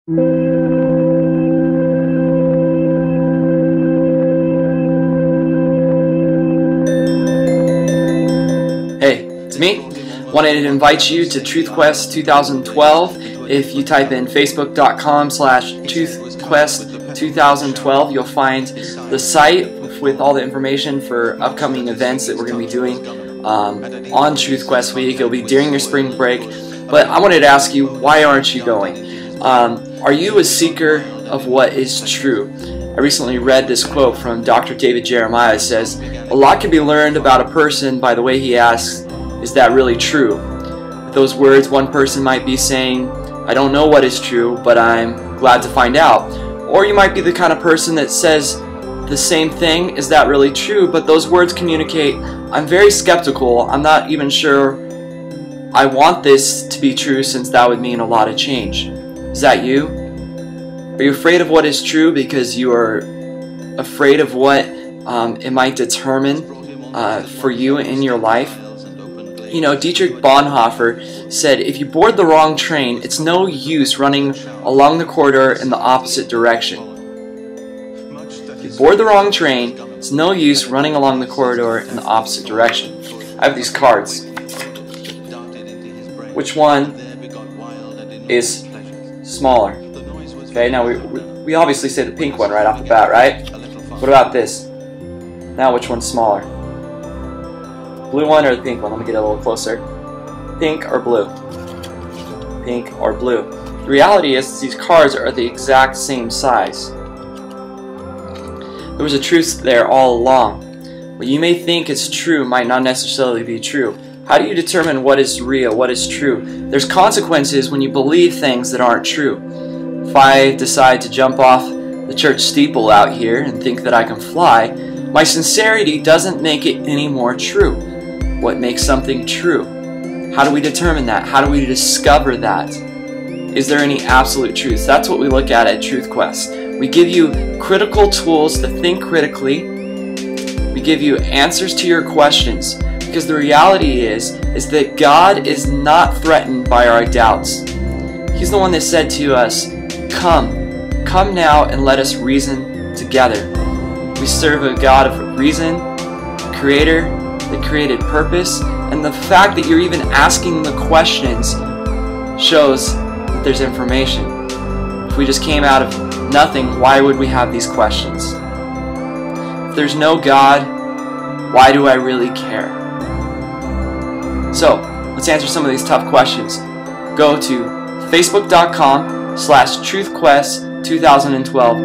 Hey, it's me. Wanted to invite you to TruthQuest 2012. If you type in facebook.com/TruthQuest2012, you'll find the site with all the information for upcoming events that we're going to be doing on TruthQuest week. It'll be during your spring break. But I wanted to ask you, why aren't you going? Are you a seeker of what is true? I recently read this quote from Dr. David Jeremiah. It says, "A lot can be learned about a person by the way he asks, is that really true?" With those words, one person might be saying, "I don't know what is true, but I'm glad to find out." Or you might be the kind of person that says the same thing, "Is that really true?" But those words communicate, "I'm very skeptical. I'm not even sure I want this to be true, since that would mean a lot of change." Is that you? Are you afraid of what is true because you are afraid of what it might determine for you in your life? You know, Dietrich Bonhoeffer said, if you board the wrong train, it's no use running along the corridor in the opposite direction. If you board the wrong train, it's no use running along the corridor in the opposite direction. I have these cards. Which one is smaller? Okay, now we obviously say the pink one right off the bat, right? What about this? Now which one's smaller? Blue one or the pink one? Let me get a little closer. Pink or blue? Pink or blue? The reality is these cards are the exact same size. There was a truth there all along. What you may think is true might not necessarily be true. How do you determine what is real, what is true? There's consequences when you believe things that aren't true. If I decide to jump off the church steeple out here and think that I can fly, my sincerity doesn't make it any more true. What makes something true? How do we determine that? How do we discover that? Is there any absolute truth? That's what we look at TruthQuest. We give you critical tools to think critically. We give you answers to your questions. Because the reality is that God is not threatened by our doubts. He's the one that said to us, Come now and let us reason together. We serve a God of reason, a Creator that created purpose, and the fact that you're even asking the questions shows that there's information. If we just came out of nothing, why would we have these questions? If there's no God, why do I really care? So, let's answer some of these tough questions. Go to facebook.com/TruthQuest2012